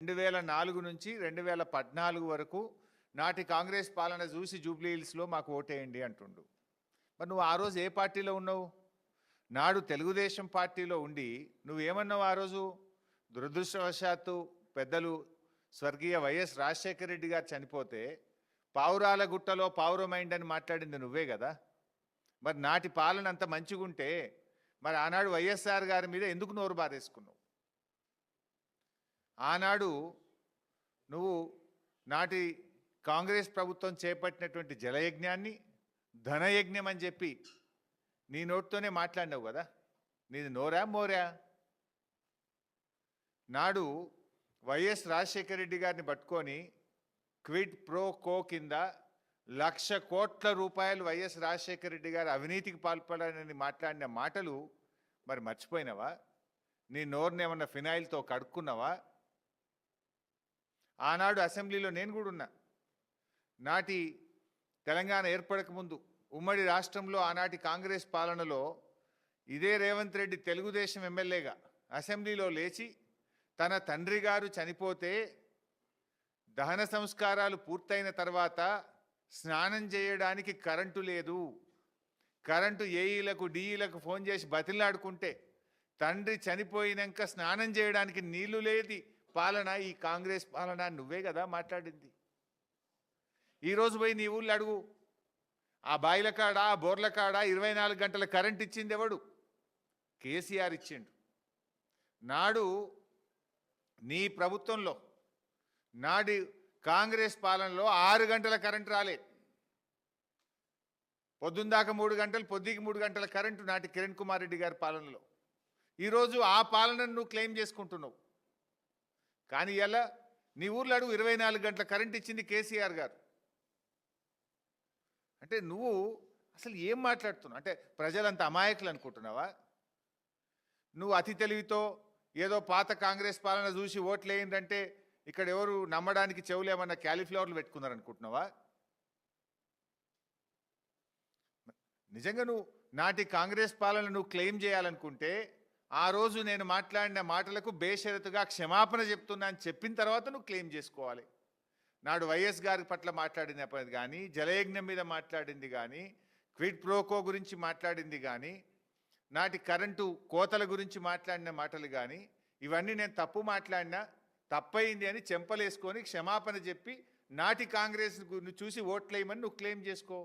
2004 నుంచి 2014 వరకు నాటి కాంగ్రెస్ పాలన చూసి జూబ్లీ హిల్స్లో మాకు ఓటేయండి అంటుండు. మరి నువ్వు ఆ రోజు ఏ పార్టీలో ఉన్నావు? నాడు తెలుగుదేశం పార్టీలో ఉండి నువ్వేమన్నావు ఆ రోజు? దురదృష్టవశాత్తు పెద్దలు స్వర్గీయ వైఎస్ రాజశేఖర రెడ్డి గారు చనిపోతే పావురాల గుట్టలో పావురమైండ్ అని మాట్లాడింది నువ్వే కదా. మరి నాటి పాలన అంత మంచిగుంటే మరి ఆనాడు వైఎస్ఆర్ గారి మీద ఎందుకు నోరు బారేసుకున్నావు? ఆనాడు నువ్వు నాటి కాంగ్రెస్ ప్రభుత్వం చేపట్టినటువంటి జలయజ్ఞాన్ని ధనయజ్ఞం అని చెప్పి నీ నోటితోనే మాట్లాడినావు కదా. నీది నోరా మోరా? నాడు వైఎస్ రాజశేఖర రెడ్డి గారిని పట్టుకొని క్విడ్ ప్రో కో కింద 1,00,000 కోట్ల రూపాయలు వైఎస్ రాజశేఖర రెడ్డి గారు అవినీతికి పాల్పడాలని మాట్లాడిన మాటలు మరి మర్చిపోయినావా? నీ నోరుని ఏమన్నా ఫినాయిల్తో కడుక్కున్నావా? ఆనాడు అసెంబ్లీలో నేను కూడా ఉన్నా. నాటి తెలంగాణ ఏర్పడక ముందు ఉమ్మడి రాష్ట్రంలో ఆనాటి కాంగ్రెస్ పాలనలో ఇదే రేవంత్ రెడ్డి తెలుగుదేశం ఎమ్మెల్యేగా అసెంబ్లీలో లేచి తన తండ్రి గారు చనిపోతే దహన సంస్కారాలు పూర్తయిన తర్వాత స్నానం చేయడానికి కరెంటు లేదు, కరెంటు ఏఈలకు డిఈలకు ఫోన్ చేసి బతిలాడుకుంటే తండ్రి చనిపోయినాక స్నానం చేయడానికి నీళ్లు లేది పాలన ఈ కాంగ్రెస్ పాలన నువ్వే కదా మాట్లాడింది. ఈరోజు పోయి నీ ఊళ్ళో అడుగు, ఆ బాయిల కాడ ఆ బోర్ల కాడ 24 గంటల కరెంట్ ఇచ్చింది ఎవడు? కేసీఆర్ ఇచ్చిండు. నాడు నీ ప్రభుత్వంలో నాడు కాంగ్రెస్ పాలనలో 6 గంటల కరెంటు రాలే. పొద్దుందాకా 3 గంటలు, పొద్దుకి 3 గంటల కరెంటు నాటి కిరణ్ కుమార్ రెడ్డి గారి పాలనలో. ఈరోజు ఆ పాలనను నువ్వు క్లెయిమ్ చేసుకుంటున్నావు. కానీ ఇలా నీ ఊర్లో అడుగు 24 గంటల కరెంట్ ఇచ్చింది కేసీఆర్ గారు. అంటే నువ్వు అసలు ఏం మాట్లాడుతున్నావు? అంటే ప్రజలంత అమాయకులు అనుకుంటున్నావా? నువ్వు అతి తెలివితో ఏదో పాత కాంగ్రెస్ పాలన చూసి ఓట్లు వేయిందంటే ఇక్కడ ఎవరు నమ్మడానికి చెవులు ఏమన్నా క్యాలీఫ్లవర్లు పెట్టుకున్నారనుకుంటున్నావా? నిజంగా నువ్వు నాటి కాంగ్రెస్ పాలన నువ్వు క్లెయిమ్ చేయాలనుకుంటే ఆ రోజు నేను మాట్లాడిన మాటలకు బేషరతుగా క్షమాపణ చెప్తున్నా అని చెప్పిన తర్వాత నువ్వు క్లెయిమ్ చేసుకోవాలి. నాడు వైఎస్ గారి పట్ల మాట్లాడినది కానీ, జలయజ్ఞం మీద మాట్లాడింది కానీ, క్విడ్ ప్రోకో గురించి మాట్లాడింది కానీ, నాటి కరెంటు కోతల గురించి మాట్లాడిన మాటలు కానీ, ఇవన్నీ నేను తప్పు మాట్లాడినా తప్పయింది అని చెంపలేసుకొని క్షమాపణ చెప్పి నాటి కాంగ్రెస్ చూసి ఓట్లేయమని నువ్వు క్లెయిమ్ చేసుకో.